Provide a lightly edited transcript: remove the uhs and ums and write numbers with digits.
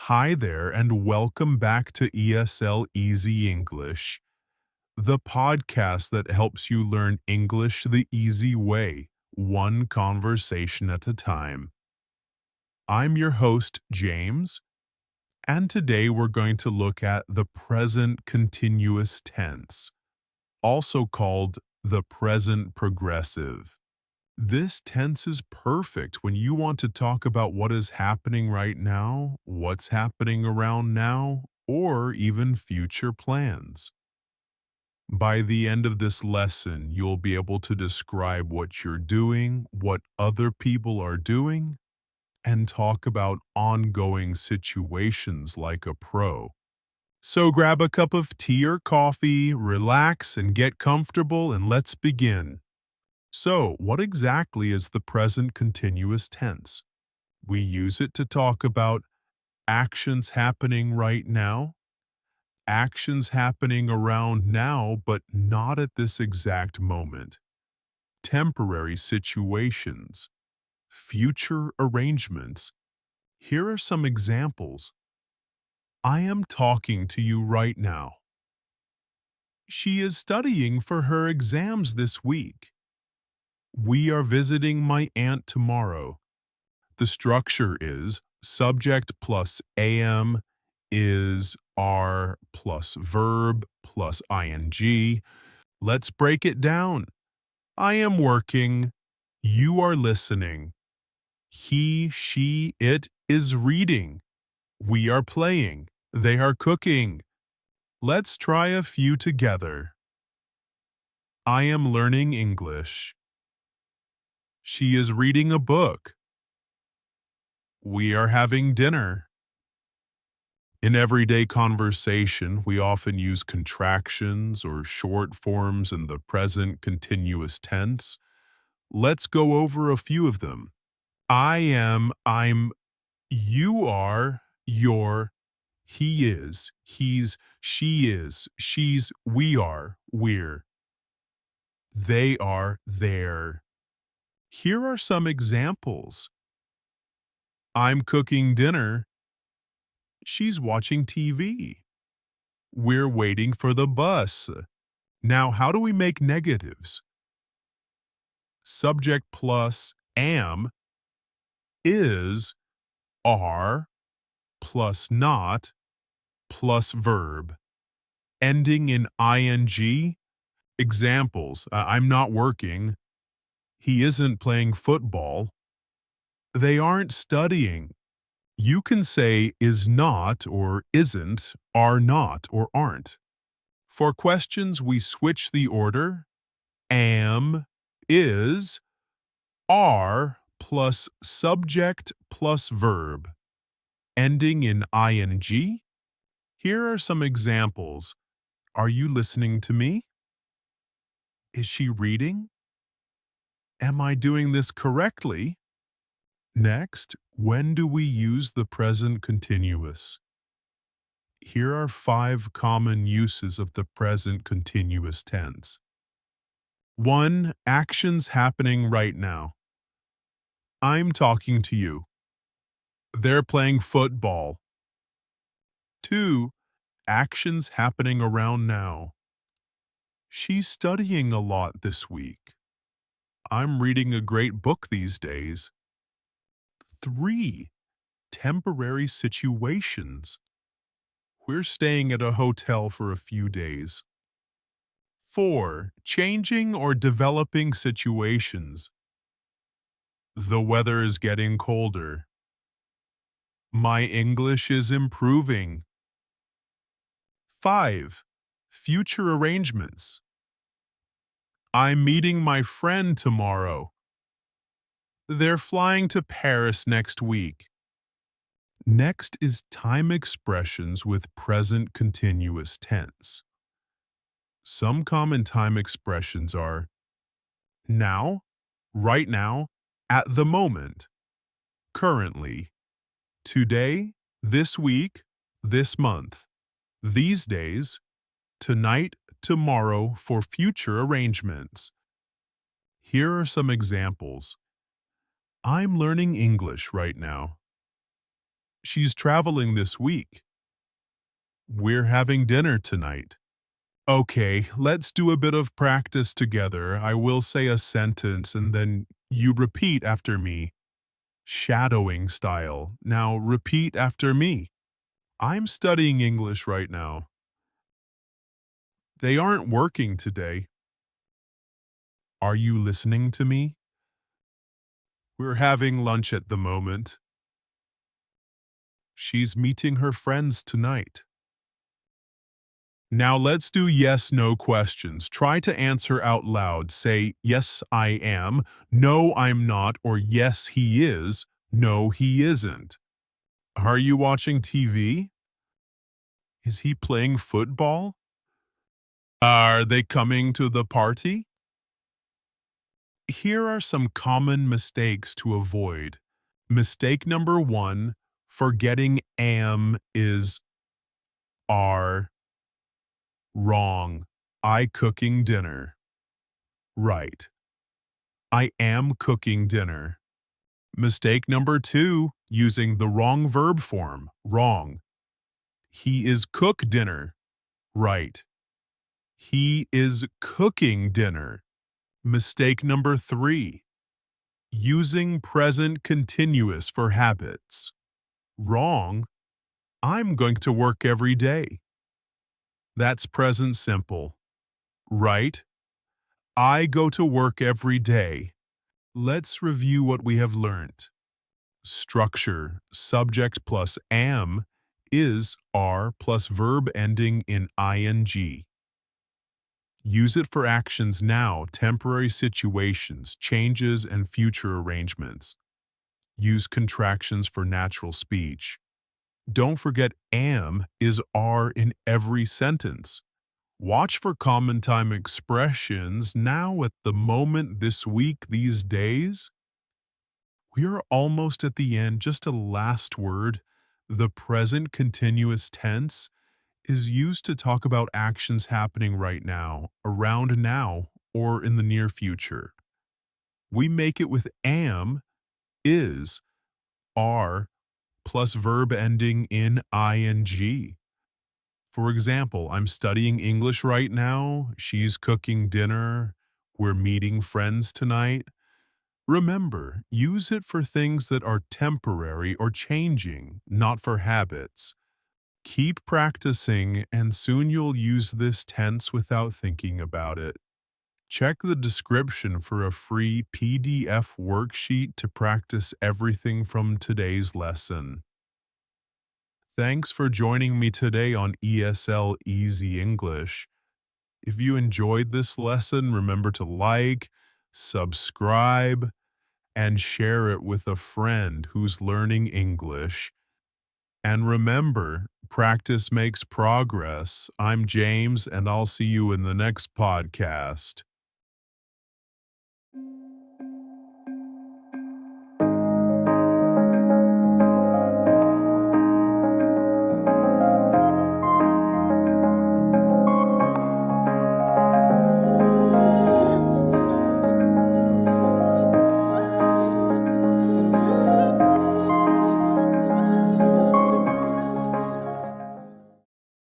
Hi there, and welcome back to ESL Easy English, the podcast that helps you learn English the easy way, one conversation at a time. I'm your host, James, and today we're going to look at the present continuous tense, also called the present progressive. This tense is perfect when you want to talk about what is happening right now, what's happening around now, or even future plans. By the end of this lesson, you'll be able to describe what you're doing, what other people are doing, and talk about ongoing situations like a pro. So grab a cup of tea or coffee, relax, and get comfortable, and let's begin. So, what exactly is the present continuous tense? We use it to talk about actions happening right now, actions happening around now, but not at this exact moment, temporary situations, future arrangements. Here are some examples. I am talking to you right now. She is studying for her exams this week. We are visiting my aunt tomorrow. The structure is subject plus am is are plus verb plus ing. Let's break it down. I am working. You are listening. He, she, it is reading. We are playing. They are cooking. Let's try a few together. I am learning English. She is reading a book. We are having dinner. In everyday conversation, we often use contractions or short forms in the present continuous tense. Let's go over a few of them. I am, I'm, you are, you're, he is, he's, she is, she's, we are, we're, they are, they're. Here are some examples. I'm cooking dinner. She's watching TV. We're waiting for the bus. Now, how do we make negatives? Subject plus am is are plus not plus verb. Ending in ing. Examples. I'm not working. He isn't playing football. They aren't studying. You can say is not or isn't, are not or aren't. For questions, we switch the order. Am, is, are plus subject plus verb. Ending in ing. Here are some examples. Are you listening to me? Is she reading? Am I doing this correctly? Next, when do we use the present continuous? Here are 5 common uses of the present continuous tense. 1. Actions happening right now. I'm talking to you. They're playing football. 2. Actions happening around now. She's studying a lot this week. I'm reading a great book these days. 3. Temporary situations. We're staying at a hotel for a few days. 4. Changing or developing situations. The weather is getting colder. My English is improving. 5. Future arrangements. I'm meeting my friend tomorrow. They're flying to Paris next week. Next is time expressions with present continuous tense. Some common time expressions are now, right now, at the moment, currently, today, this week, this month, these days, tonight, tomorrow for future arrangements. Here are some examples. I'm learning English right now. She's traveling this week. We're having dinner tonight. Okay, let's do a bit of practice together. I will say a sentence and then you repeat after me. Shadowing style. Now repeat after me. I'm studying English right now. They aren't working today. Are you listening to me? We're having lunch at the moment. She's meeting her friends tonight. Now let's do yes/no questions. Try to answer out loud. Say, yes, I am, no, I'm not, or yes, he is, no, he isn't. Are you watching TV? Is he playing football? Are they coming to the party? Here are some common mistakes to avoid. Mistake number 1, forgetting am is are. Wrong. I cooking dinner. Right. I am cooking dinner. Mistake number 2, using the wrong verb form. Wrong. He is cook dinner. Right. He is cooking dinner. Mistake number 3, using present continuous for habits. Wrong. I'm going to work every day. That's present simple. Right. I go to work every day. Let's review what we have learned. Structure, subject plus am, is are plus verb ending in ing. Use it for actions now, temporary situations, changes, and future arrangements. Use contractions for natural speech. Don't forget am is are in every sentence. Watch for common time expressions now at the moment, this week, these days. We are almost at the end. Just a last word. The present continuous tense is used to talk about actions happening right now, around now, or in the near future. We make it with am, is, are, plus verb ending in ing. For example, I'm studying English right now. She's cooking dinner. We're meeting friends tonight. Remember, use it for things that are temporary or changing, not for habits. Keep practicing, and soon you'll use this tense without thinking about it. Check the description for a free PDF worksheet to practice everything from today's lesson. Thanks for joining me today on ESL Easy English. If you enjoyed this lesson, remember to like, subscribe, and share it with a friend who's learning English. And remember, practice makes progress. I'm James, and I'll see you in the next podcast.